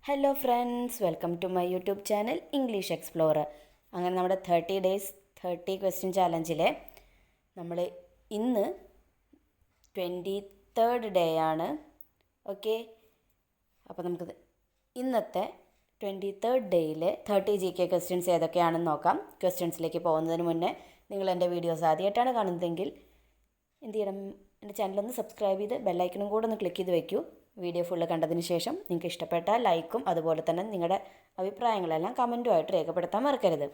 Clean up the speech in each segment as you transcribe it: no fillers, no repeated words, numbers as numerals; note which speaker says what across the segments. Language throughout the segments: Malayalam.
Speaker 1: Hello friends, welcome to my YouTube channel English explorer. അങ്ങനെ നമ്മുടെ 30 ഡേയ്സ് 30 ക്വസ്റ്റ്യൻ ചാലഞ്ചിലെ നമ്മൾ ഇന്ന് 23rd ഡേ ആണ്. ഓക്കെ, അപ്പോൾ നമുക്ക് ഇന്നത്തെ 23rd ഡേയിലെ 30 GK ക്വസ്റ്റ്യൻസ് ഏതൊക്കെയാണെന്ന് നോക്കാം. ക്വസ്റ്റ്യൻസിലേക്ക് പോകുന്നതിന് മുന്നേ നിങ്ങൾ എൻ്റെ വീഡിയോസ് ആദ്യമായിട്ടാണ് കാണുന്നതെങ്കിൽ എന്ത് ചെയ്യണം, എൻ്റെ ചാനലൊന്ന് സബ്സ്ക്രൈബ് ചെയ്ത് ബെല്ലൈക്കണും കൂടെ ഒന്ന് ക്ലിക്ക് ചെയ്ത് വയ്ക്കൂ. വീഡിയോ ഫുള്ള് കണ്ടതിന് ശേഷം നിങ്ങൾക്ക് ഇഷ്ടപ്പെട്ടാൽ ലൈക്കും അതുപോലെ തന്നെ നിങ്ങളുടെ അഭിപ്രായങ്ങളെല്ലാം കമൻറ്റുമായിട്ട് രേഖപ്പെടുത്താൻ മറക്കരുത്.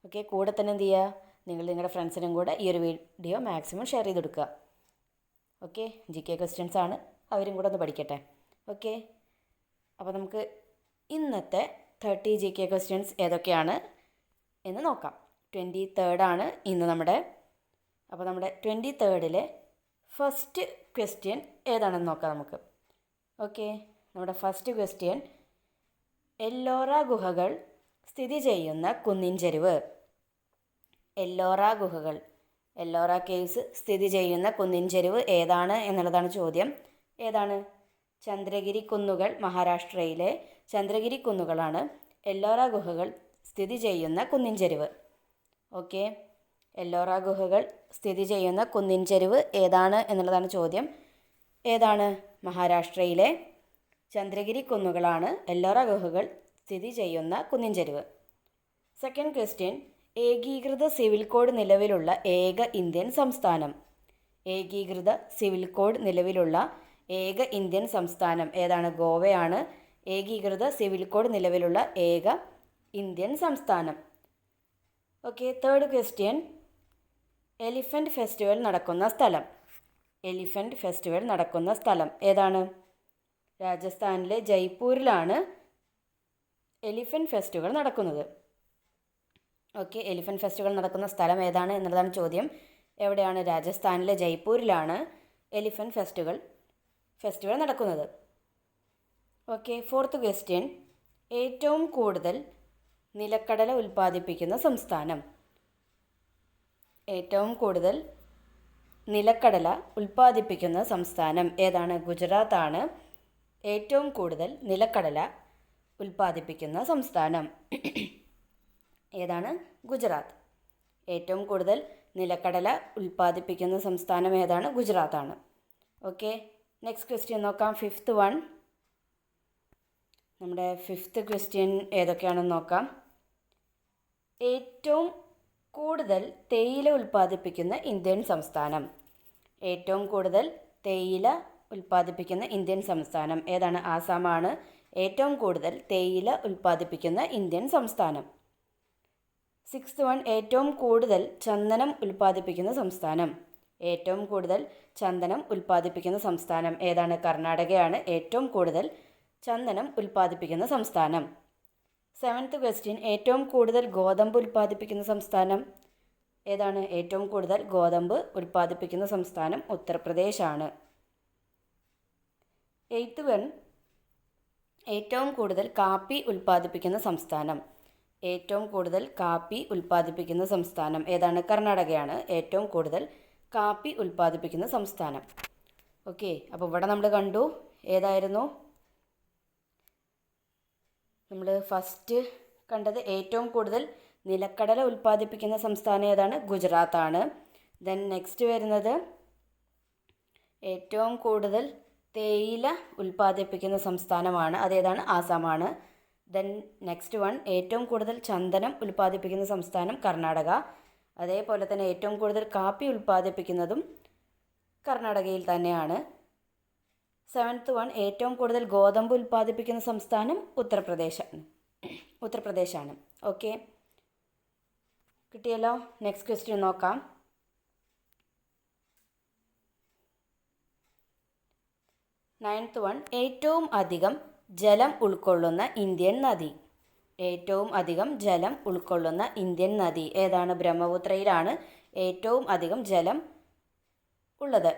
Speaker 1: ഓക്കെ, കൂടെ തന്നെ എന്ത് ചെയ്യുക, നിങ്ങൾ നിങ്ങളുടെ ഫ്രണ്ട്സിനും കൂടെ ഈ ഒരു വീഡിയോ മാക്സിമം ഷെയർ ചെയ്ത് കൊടുക്കുക. ഓക്കെ, GK ക്വസ്റ്റ്യൻസ് ആണ്, അവരും കൂടെ ഒന്ന് പഠിക്കട്ടെ. ഓക്കെ, അപ്പോൾ നമുക്ക് ഇന്നത്തെ 30 GK ക്വസ്റ്റ്യൻസ് ഏതൊക്കെയാണ് എന്ന് നോക്കാം. 23rd ആണ് ഇന്ന് നമ്മുടെ. അപ്പോൾ നമ്മുടെ 23rd ഫസ്റ്റ് ക്വസ്റ്റ്യൻ ഏതാണെന്ന് നോക്കാം നമുക്ക്. ഓക്കെ, നമ്മുടെ ഫസ്റ്റ് ക്വസ്റ്റ്യൻ, എല്ലോറ ഗുഹകൾ സ്ഥിതി ചെയ്യുന്ന കുന്നിൻ ചെരുവ്. എല്ലോറ ഗുഹകൾ, എല്ലോറ കേവ്സ് സ്ഥിതി ചെയ്യുന്ന കുന്നിൻ ചെരുവ് ഏതാണ് എന്നുള്ളതാണ് ചോദ്യം. ഏതാണ്? ചന്ദ്രഗിരി കുന്നുകൾ, മഹാരാഷ്ട്രയിലെ ചന്ദ്രഗിരി കുന്നുകളാണ് എല്ലോറ ഗുഹകൾ സ്ഥിതി ചെയ്യുന്ന കുന്നിൻ ചെരുവ്. ഓക്കെ, എല്ലോറ ഗുഹകൾ സ്ഥിതി ചെയ്യുന്ന കുന്നിൻ ചെരുവ് ഏതാണ് എന്നുള്ളതാണ് ചോദ്യം. ഏതാണ്? മഹാരാഷ്ട്രയിലെ ചന്ദ്രഗിരി കുന്നുകളാണ് എല്ലോറ ഗുഹകൾ സ്ഥിതി ചെയ്യുന്ന കുന്നിൻ ചെരുവ്. സെക്കൻഡ് ക്വസ്റ്റ്യൻ, ഏകീകൃത സിവിൽ കോഡ് നിലവിലുള്ള ഏക ഇന്ത്യൻ സംസ്ഥാനം. ഏകീകൃത സിവിൽ കോഡ് നിലവിലുള്ള ഏക ഇന്ത്യൻ സംസ്ഥാനം ഏതാണ്? ഗോവയാണ് ഏകീകൃത സിവിൽ കോഡ് നിലവിലുള്ള ഏക ഇന്ത്യൻ സംസ്ഥാനം. Okay, third question, elephant festival നടക്കുന്ന സ്ഥലം. എലിഫൻ്റ് ഫെസ്റ്റിവൽ നടക്കുന്ന സ്ഥലം ഏതാണ്? രാജസ്ഥാനിലെ ജയ്പൂരിലാണ് എലിഫൻ്റ് ഫെസ്റ്റിവൽ നടക്കുന്നത്. ഓക്കെ, എലിഫൻ്റ് ഫെസ്റ്റിവൽ നടക്കുന്ന സ്ഥലം ഏതാണ് എന്നുള്ളതാണ് ചോദ്യം. എവിടെയാണ്? രാജസ്ഥാനിലെ ജയ്പൂരിലാണ് എലിഫൻ്റ് ഫെസ്റ്റിവൽ നടക്കുന്നത്. ഓക്കെ, ഫോർത്ത് ക്വസ്റ്റ്യൻ, ഏറ്റവും കൂടുതൽ നിലക്കടല ഉൽപ്പാദിപ്പിക്കുന്ന സംസ്ഥാനം. ഏറ്റവും കൂടുതൽ നിലക്കടല ഉൽപ്പാദിപ്പിക്കുന്ന സംസ്ഥാനം ഏതാണ്? ഗുജറാത്താണ് ഏറ്റവും കൂടുതൽ നിലക്കടല ഉൽപ്പാദിപ്പിക്കുന്ന സംസ്ഥാനം. ഏതാണ്? ഗുജറാത്ത്. ഏറ്റവും കൂടുതൽ നിലക്കടല ഉൽപ്പാദിപ്പിക്കുന്ന സംസ്ഥാനം ഏതാണ്? ഗുജറാത്താണ്. ഓക്കെ, നെക്സ്റ്റ് ക്വസ്റ്റ്യൻ നോക്കാം. Fifth one. നമ്മുടെ ഫിഫ്ത്ത് ക്വസ്റ്റ്യൻ ഏതൊക്കെയാണെന്ന് നോക്കാം. ഏറ്റവും കൂടുതൽ തേയില ഉൽപ്പാദിപ്പിക്കുന്ന ഇന്ത്യൻ സംസ്ഥാനം. ഏറ്റവും കൂടുതൽ തേയില ഉൽപ്പാദിപ്പിക്കുന്ന ഇന്ത്യൻ സംസ്ഥാനം ഏതാണ്? ആസാമാണ് ഏറ്റവും കൂടുതൽ തേയില ഉൽപ്പാദിപ്പിക്കുന്ന ഇന്ത്യൻ സംസ്ഥാനം. സിക്സ്ത് വൺ, ഏറ്റവും കൂടുതൽ ചന്ദനം ഉൽപ്പാദിപ്പിക്കുന്ന സംസ്ഥാനം. ഏറ്റവും കൂടുതൽ ചന്ദനം ഉൽപ്പാദിപ്പിക്കുന്ന സംസ്ഥാനം ഏതാണ്? കർണാടകയാണ് ഏറ്റവും കൂടുതൽ ചന്ദനം ഉൽപ്പാദിപ്പിക്കുന്ന സംസ്ഥാനം. സെവൻത്ത് ക്വസ്റ്റ്യൻ, ഏറ്റവും കൂടുതൽ ഗോതമ്പ് ഉൽപ്പാദിപ്പിക്കുന്ന സംസ്ഥാനം ഏതാണ്? ഏറ്റവും കൂടുതൽ ഗോതമ്പ് ഉൽപ്പാദിപ്പിക്കുന്ന സംസ്ഥാനം ഉത്തർപ്രദേശാണ്. എയ്ത്ത് വൺ, ഏറ്റവും കൂടുതൽ കാപ്പി ഉൽപ്പാദിപ്പിക്കുന്ന സംസ്ഥാനം. ഏറ്റവും കൂടുതൽ കാപ്പി ഉൽപ്പാദിപ്പിക്കുന്ന സംസ്ഥാനം ഏതാണ്? കർണാടകയാണ് ഏറ്റവും കൂടുതൽ കാപ്പി ഉൽപ്പാദിപ്പിക്കുന്ന സംസ്ഥാനം. ഓക്കെ, അപ്പോൾ ഇവിടെ നമ്മൾ കണ്ടു ഏതായിരുന്നു? നമ്മൾ ഫസ്റ്റ് കണ്ടത് ഏറ്റവും കൂടുതൽ നിലക്കടല ഉൽപ്പാദിപ്പിക്കുന്ന സംസ്ഥാനം ഏതാണ്? ഗുജറാത്താണ്. ദെൻ നെക്സ്റ്റ് വരുന്നത് ഏറ്റവും കൂടുതൽ തേയില ഉൽപ്പാദിപ്പിക്കുന്ന സംസ്ഥാനമാണ്, അതേതാണ്? ആസാമാണ്. ദെൻ നെക്സ്റ്റ് വൺ, ഏറ്റവും കൂടുതൽ ചന്ദനം ഉൽപ്പാദിപ്പിക്കുന്ന സംസ്ഥാനം കർണാടക. അതേപോലെ തന്നെ ഏറ്റവും കൂടുതൽ കാപ്പി ഉൽപ്പാദിപ്പിക്കുന്നതും കർണാടകയിൽ തന്നെയാണ്. സെവൻത്ത് വൺ, ഏറ്റവും കൂടുതൽ ഗോതമ്പ് ഉൽപ്പാദിപ്പിക്കുന്ന സംസ്ഥാനം ഉത്തർപ്രദേശാണ്. ഓക്കെ, കിട്ടിയല്ലോ. നെക്സ്റ്റ് ക്വസ്റ്റ്യൻ നോക്കാം. നയൻത്ത് വൺ, ഏറ്റവും അധികം ജലം ഉൾക്കൊള്ളുന്ന ഇന്ത്യൻ നദി. ഏറ്റവും അധികം ജലം ഉൾക്കൊള്ളുന്ന ഇന്ത്യൻ നദി ഏതാണ്? ബ്രഹ്മപുത്രയിലാണ് ഏറ്റവും അധികം ജലം ഉള്ളത്.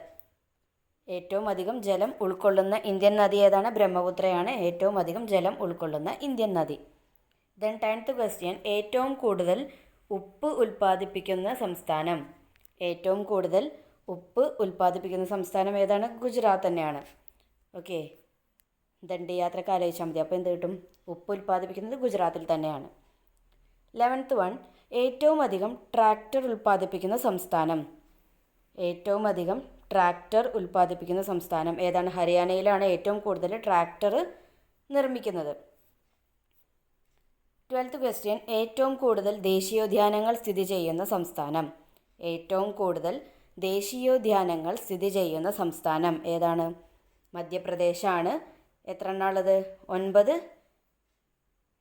Speaker 1: ഏറ്റവും അധികം ജലം ഉൾക്കൊള്ളുന്ന ഇന്ത്യൻ നദി ഏതാണ്? ബ്രഹ്മപുത്രയാണ് ഏറ്റവും അധികം ജലം ഉൾക്കൊള്ളുന്ന ഇന്ത്യൻ നദി. ദെൻ 10th ക്വസ്റ്റ്യൻ, ഏറ്റവും കൂടുതൽ ഉപ്പ് ഉൽപ്പാദിപ്പിക്കുന്ന സംസ്ഥാനം. ഏറ്റവും കൂടുതൽ ഉപ്പ് ഉൽപ്പാദിപ്പിക്കുന്ന സംസ്ഥാനം ഏതാണ്? ഗുജറാത്ത് തന്നെയാണ്. ഓക്കെ, ദണ്ഡി യാത്രക്ക് ആലോചിച്ചാൽ മതി. അപ്പോൾ എന്ത് കിട്ടും? ഉപ്പ് ഉൽപ്പാദിപ്പിക്കുന്നത് ഗുജറാത്തിൽ തന്നെയാണ്. 11th വൺ, ഏറ്റവും അധികം ട്രാക്ടർ ഉൽപ്പാദിപ്പിക്കുന്ന സംസ്ഥാനം. ഏറ്റവും അധികം ട്രാക്ടർ ഉൽപ്പാദിപ്പിക്കുന്ന സംസ്ഥാനം ഏതാണ്? ഹരിയാനയിലാണ് ഏറ്റവും കൂടുതൽ ട്രാക്ടർ നിർമ്മിക്കുന്നത്. 12th ക്വസ്റ്റ്യൻ, ഏറ്റവും കൂടുതൽ ദേശീയോദ്യാനങ്ങൾ സ്ഥിതി ചെയ്യുന്ന സംസ്ഥാനം. ഏറ്റവും കൂടുതൽ ദേശീയോദ്യാനങ്ങൾ സ്ഥിതി ചെയ്യുന്ന സംസ്ഥാനം ഏതാണ്? മധ്യപ്രദേശാണ്. എത്ര എണ്ണമുള്ളത്? 9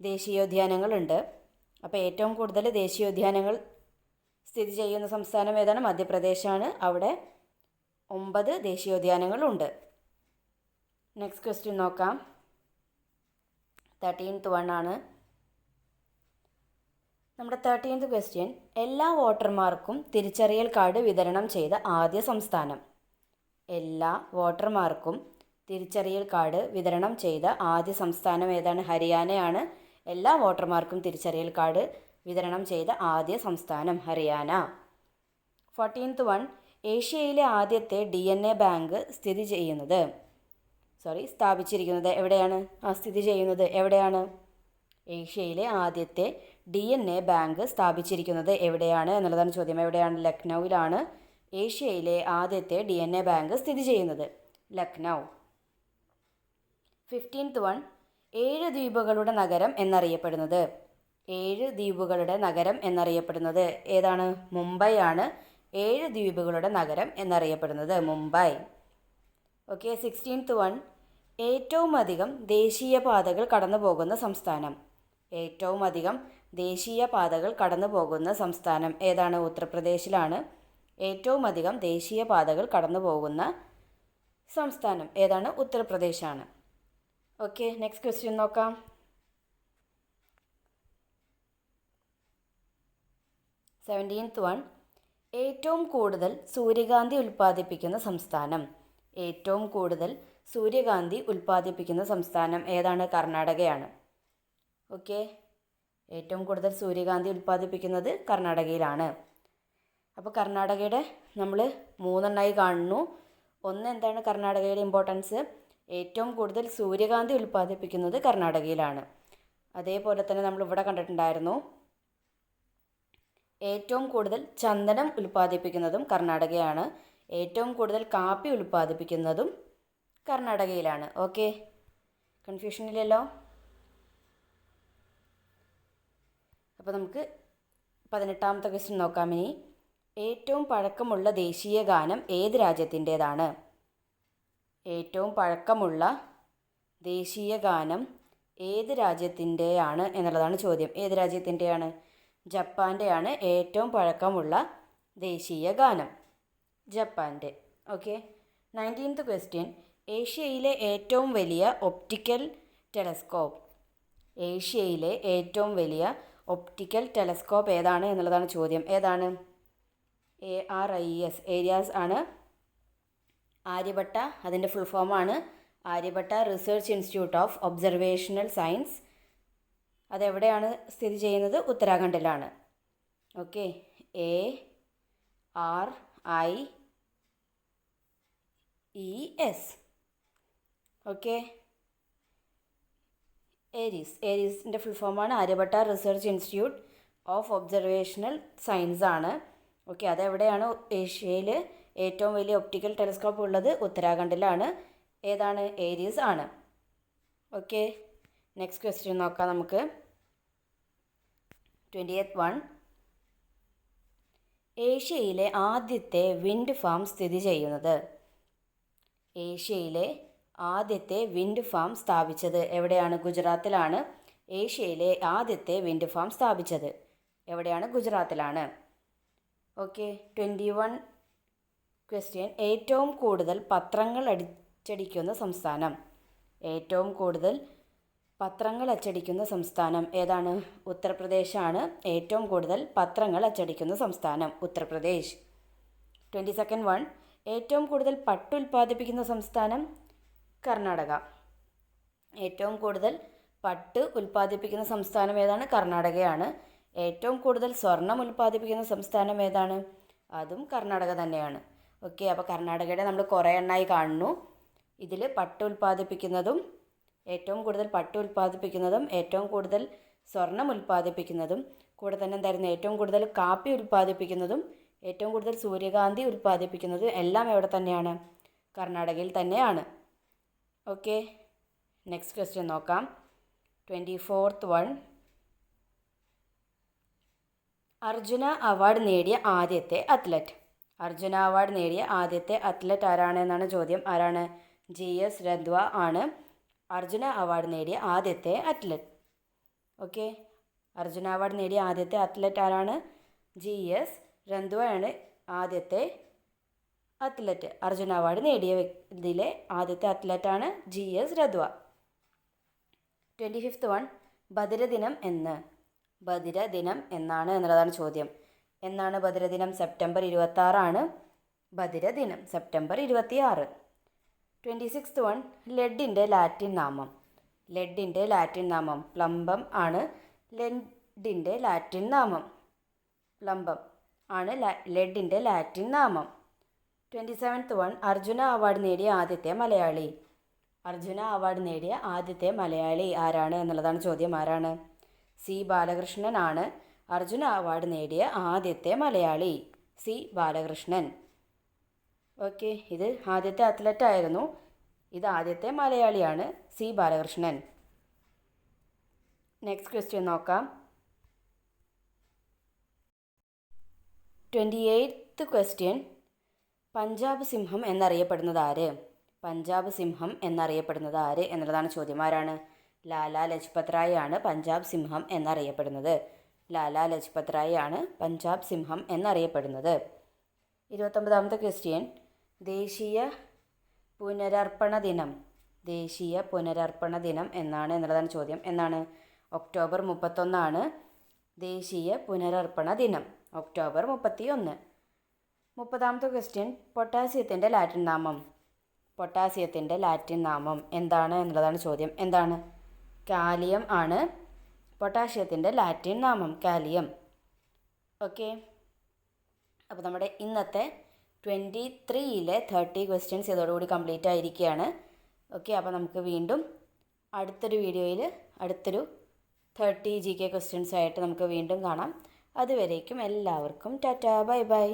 Speaker 1: ദേശീയോദ്യാനങ്ങളുണ്ട്. അപ്പോൾ ഏറ്റവും കൂടുതൽ ദേശീയോദ്യാനങ്ങൾ സ്ഥിതി ചെയ്യുന്ന സംസ്ഥാനം ഏതാണ്? മധ്യപ്രദേശാണ്. അവിടെ 9 ദേശീയോദ്യാനങ്ങളുണ്ട്. നെക്സ്റ്റ് ക്വസ്റ്റ്യൻ നോക്കാം. 13th വൺ ആണ്. നമ്മുടെ 13th ക്വസ്റ്റ്യൻ, എല്ലാ വോട്ടർമാർക്കും തിരിച്ചറിയൽ കാർഡ് വിതരണം ചെയ്ത ആദ്യ സംസ്ഥാനം. എല്ലാ വോട്ടർമാർക്കും തിരിച്ചറിയൽ കാർഡ് വിതരണം ചെയ്ത ആദ്യ സംസ്ഥാനം ഏതാണ്? ഹരിയാനയാണ്. എല്ലാ വോട്ടർമാർക്കും തിരിച്ചറിയൽ കാർഡ് വിതരണം ചെയ്ത ആദ്യ സംസ്ഥാനം ഹരിയാന. 14th വൺ, ഏഷ്യയിലെ ആദ്യത്തെ DNA ബാങ്ക് സ്ഥാപിച്ചിരിക്കുന്നത് എവിടെയാണ്? സ്ഥിതി ചെയ്യുന്നത് എവിടെയാണ്? ഏഷ്യയിലെ ആദ്യത്തെ DNA ബാങ്ക് സ്ഥാപിച്ചിരിക്കുന്നത് എവിടെയാണ് എന്നുള്ളതാണ് ചോദ്യം. എവിടെയാണ്? ലക്നൌവിലാണ് ഏഷ്യയിലെ ആദ്യത്തെ DNA ബാങ്ക് സ്ഥിതി ചെയ്യുന്നത്. ലക്നൗ. 15th വൺ, 7 ദ്വീപുകളുടെ നഗരം എന്നറിയപ്പെടുന്നത്. 7 ദ്വീപുകളുടെ നഗരം എന്നറിയപ്പെടുന്നത് ഏതാണ്? മുംബൈ ആണ് 7 ദ്വീപുകളുടെ നഗരം എന്നറിയപ്പെടുന്നത്. മുംബൈ. ഓക്കെ. 16th വൺ, ഏറ്റവും അധികം ദേശീയപാതകൾ കടന്നു പോകുന്ന സംസ്ഥാനം. ഏറ്റവും അധികം ദേശീയപാതകൾ കടന്നു പോകുന്ന സംസ്ഥാനം ഏതാണ്? ഉത്തർപ്രദേശിലാണ് ഏറ്റവും അധികം ദേശീയപാതകൾ കടന്നു പോകുന്ന സംസ്ഥാനം ഏതാണ്? ഉത്തർപ്രദേശാണ്. ഓക്കെ. നെക്സ്റ്റ് ക്വസ്റ്റ്യൻ നോക്കാം. 17th വൺ, ഏറ്റവും കൂടുതൽ സൂര്യകാന്തി ഉൽപ്പാദിപ്പിക്കുന്ന സംസ്ഥാനം. ഏറ്റവും കൂടുതൽ സൂര്യകാന്തി ഉൽപ്പാദിപ്പിക്കുന്ന സംസ്ഥാനം ഏതാണ്? കർണാടകയാണ്. ഓക്കെ. ഏറ്റവും കൂടുതൽ സൂര്യകാന്തി ഉൽപ്പാദിപ്പിക്കുന്നത് കർണാടകയിലാണ്. അപ്പോൾ കർണാടകയുടെ നമ്മൾ 3 എണ്ണമായി കാണുന്നു. ഒന്ന് എന്താണ് കർണാടകയുടെ ഇമ്പോർട്ടൻസ്? ഏറ്റവും കൂടുതൽ സൂര്യകാന്തി ഉൽപ്പാദിപ്പിക്കുന്നത് കർണാടകയിലാണ്. അതേപോലെ തന്നെ നമ്മൾ ഇവിടെ കണ്ടിട്ടുണ്ടായിരുന്നു ഏറ്റവും കൂടുതൽ ചന്ദനം ഉൽപ്പാദിപ്പിക്കുന്നതും കർണാടകയാണ്. ഏറ്റവും കൂടുതൽ കാപ്പി ഉൽപ്പാദിപ്പിക്കുന്നതും കർണാടകയിലാണ്. ഓക്കെ. കൺഫ്യൂഷൻ ഇല്ലല്ലോ. അപ്പോൾ നമുക്ക് 18ാമത്തെ ക്വസ്റ്റ്യൻ നോക്കാം ഇനി. ഏറ്റവും പഴക്കമുള്ള ദേശീയ ഗാനം ഏത് രാജ്യത്തിൻ്റേതാണ്? ഏറ്റവും പഴക്കമുള്ള ദേശീയ ഗാനം ഏത് രാജ്യത്തിൻ്റെയാണ് എന്നുള്ളതാണ് ചോദ്യം. ഏത് രാജ്യത്തിൻ്റെയാണ്? ജപ്പാൻ്റെയാണ് ഏറ്റവും പഴക്കമുള്ള ദേശീയ ഗാനം. ജപ്പാൻ്റെ. ഓക്കെ. 19th ക്വസ്റ്റ്യൻ, ഏഷ്യയിലെ ഏറ്റവും വലിയ ഒപ്റ്റിക്കൽ ടെലസ്കോപ്പ്. ഏഷ്യയിലെ ഏറ്റവും വലിയ ഒപ്റ്റിക്കൽ ടെലസ്കോപ്പ് ഏതാണ് എന്നുള്ളതാണ് ചോദ്യം. ഏതാണ്? ARIS ഏരിയാസ് ആണ്. ആര്യഭട്ട, അതിൻ്റെ ഫുൾ ഫോമാണ് Aryabhatta research institute of observational science. അതെവിടെയാണ് സ്ഥിതി ചെയ്യുന്നത്? ഉത്തരാഖണ്ഡിലാണ്. ഓക്കെ. ARIES. ഓക്കെ. ഏരീസിൻ്റെ ഫുൾ ഫോമാണ് Aryabhatta research institute of observational science ആണ്. ഓക്കെ. അതെവിടെയാണ്? ഏഷ്യയിൽ ഏറ്റവും വലിയ ഒപ്റ്റിക്കൽ ടെലസ്കോപ്പ് ഉള്ളത് ഉത്തരാഖണ്ഡിലാണ്. ഏതാണ്? ഏരീസ് ആണ്. ഓക്കെ. നെക്സ്റ്റ് ക്വസ്റ്റ്യൻ നോക്കാം നമുക്ക്. 20th വൺ, ഏഷ്യയിലെ ആദ്യത്തെ വിൻഡ് ഫാം സ്ഥിതി ചെയ്യുന്നത്. ഏഷ്യയിലെ ആദ്യത്തെ വിൻഡ് ഫാം സ്ഥാപിച്ചത് എവിടെയാണ്? ഗുജറാത്തിലാണ് ഏഷ്യയിലെ ആദ്യത്തെ വിൻഡ് ഫാം സ്ഥാപിച്ചത്. എവിടെയാണ്? ഗുജറാത്തിലാണ്. ഓക്കെ. 21 ക്വസ്റ്റ്യൻ, ഏറ്റവും കൂടുതൽ പത്രങ്ങൾ അച്ചടിക്കുന്ന സംസ്ഥാനം. ഏറ്റവും കൂടുതൽ പത്രങ്ങൾ അച്ചടിക്കുന്ന സംസ്ഥാനം ഏതാണ്? ഉത്തർപ്രദേശാണ് ഏറ്റവും കൂടുതൽ പത്രങ്ങൾ അച്ചടിക്കുന്ന സംസ്ഥാനം. ഉത്തർപ്രദേശ്. 22nd വൺ, ഏറ്റവും കൂടുതൽ പട്ട് ഉൽപ്പാദിപ്പിക്കുന്ന സംസ്ഥാനം. കർണാടക. ഏറ്റവും കൂടുതൽ പട്ട് ഉൽപ്പാദിപ്പിക്കുന്ന സംസ്ഥാനം ഏതാണ്? കർണാടകയാണ്. ഏറ്റവും കൂടുതൽ സ്വർണം ഉൽപ്പാദിപ്പിക്കുന്ന സംസ്ഥാനം ഏതാണ്? അതും കർണാടക തന്നെയാണ്. ഓക്കെ. അപ്പോൾ കർണാടകയുടെ നമ്മൾ കുറേ എണ്ണമായി കാണുന്നു. ഇതിൽ പട്ട് ഉൽപ്പാദിപ്പിക്കുന്നതും ഏറ്റവും കൂടുതൽ പട്ട് ഉൽപ്പാദിപ്പിക്കുന്നതും ഏറ്റവും കൂടുതൽ സ്വർണം ഉൽപ്പാദിപ്പിക്കുന്നതും കൂടെ തന്നെ എന്തായിരുന്നു ഏറ്റവും കൂടുതൽ കാപ്പി ഉൽപ്പാദിപ്പിക്കുന്നതും ഏറ്റവും കൂടുതൽ സൂര്യകാന്തി ഉൽപ്പാദിപ്പിക്കുന്നതും എല്ലാം എവിടെ തന്നെയാണ്? കർണാടകയിൽ തന്നെയാണ്. ഓക്കെ, നെക്സ്റ്റ് ക്വസ്റ്റ്യൻ നോക്കാം. 24th one. അർജുന അവാർഡ് നേടിയ ആദ്യത്തെ അത്ലറ്റ്. അർജുന അവാർഡ് നേടിയ ആദ്യത്തെ അത്ലറ്റ് ആരാണ് എന്നാണ് ചോദ്യം. ആരാണ്? GS രന്ധ്വ ആണ് അർജുന അവാർഡ് നേടിയ ആദ്യത്തെ അത്ലറ്റ്. ഓക്കെ, അർജുന അവാർഡ് നേടിയ ആദ്യത്തെ അത്ലറ്റ് ആരാണ്? GS രന്ധ്വയാണ് ആദ്യത്തെ അത്ലറ്റ്. അർജുന അവാർഡ് നേടിയ ഇതിലെ ആദ്യത്തെ അത്ലറ്റാണ് GS രന്ധ്വ. 25th one. ബദിരദിനം എന്ന്. ബദിരദിനം എന്നാണ് എന്നുള്ളതാണ് ചോദ്യം. എന്നാണ് ബദിരദിനം? സെപ്റ്റംബർ 26 ബദിരദിനം, സെപ്റ്റംബർ 26. 26th one. ലെഡിൻ്റെ ലാറ്റിൻ നാമം. ലെഡിൻ്റെ ലാറ്റിൻ നാമം പ്ലംബം ആണ്. ലെഡിൻ്റെ ലാറ്റിൻ നാമം പ്ലംബം ആണ് ലെഡിൻ്റെ ലാറ്റിൻ നാമം. 27th one. അർജുന അവാർഡ് നേടിയ ആദ്യത്തെ മലയാളി. അർജുന അവാർഡ് നേടിയ ആദ്യത്തെ മലയാളി ആരാണ് എന്നുള്ളതാണ് ചോദ്യം. ആരാണ്? C ബാലകൃഷ്ണൻ ആണ് അർജുന അവാർഡ് നേടിയ ആദ്യത്തെ മലയാളി. C ബാലകൃഷ്ണൻ. ഓക്കെ, ഇത് ആദ്യത്തെ അത്ലറ്റ് ആയിരുന്നു. ഇത് ആദ്യത്തെ മലയാളിയാണ്, C ബാലകൃഷ്ണൻ. നെക്സ്റ്റ് ക്വസ്റ്റ്യൻ നോക്കാം. 28th question. പഞ്ചാബ് സിംഹം എന്നറിയപ്പെടുന്നത് ആര്? പഞ്ചാബ് സിംഹം എന്നറിയപ്പെടുന്നത് ആര് എന്നുള്ളതാണ് ചോദ്യം. ആരാണ്? ലാലാ ലജ്പത് റായ് ആണ് പഞ്ചാബ് സിംഹം എന്നറിയപ്പെടുന്നത്. ലാലാ ലജ്പത് റായ് ആണ് പഞ്ചാബ് സിംഹം എന്നറിയപ്പെടുന്നത്. 29ാമത്തെ ക്വസ്റ്റ്യൻ. ദേശീയ പുനരർപ്പണ ദിനം. ദേശീയ പുനരർപ്പണ ദിനം എന്നാണ് എന്നുള്ളതാണ് ചോദ്യം. എന്നാണ്? ഒക്ടോബർ 31 ദേശീയ പുനരർപ്പണ ദിനം. ഒക്ടോബർ 31. 30ാമത്തെ ക്വസ്റ്റ്യൻ. പൊട്ടാസ്യത്തിൻ്റെ ലാറ്റിൻ നാമം. പൊട്ടാസ്യത്തിൻ്റെ ലാറ്റിൻ നാമം എന്താണ് എന്നുള്ളതാണ് ചോദ്യം. എന്താണ്? കാലിയം ആണ് പൊട്ടാസ്യത്തിൻ്റെ ലാറ്റിൻ നാമം, കാലിയം. ഓക്കെ, അപ്പോൾ നമ്മുടെ ഇന്നത്തെ 23ലെ 30 ക്വസ്റ്റ്യൻസ് ഇതോടുകൂടി കംപ്ലീറ്റ് ആയിരിക്കുകയാണ്. ഓക്കെ, അപ്പോൾ നമുക്ക് വീണ്ടും അടുത്തൊരു വീഡിയോയിൽ അടുത്തൊരു 30 GK ക്വസ്റ്റ്യൻസ് ആയിട്ട് നമുക്ക് വീണ്ടും കാണാം. അതുവരേക്കും എല്ലാവർക്കും ടാറ്റാ, ബൈ ബൈ.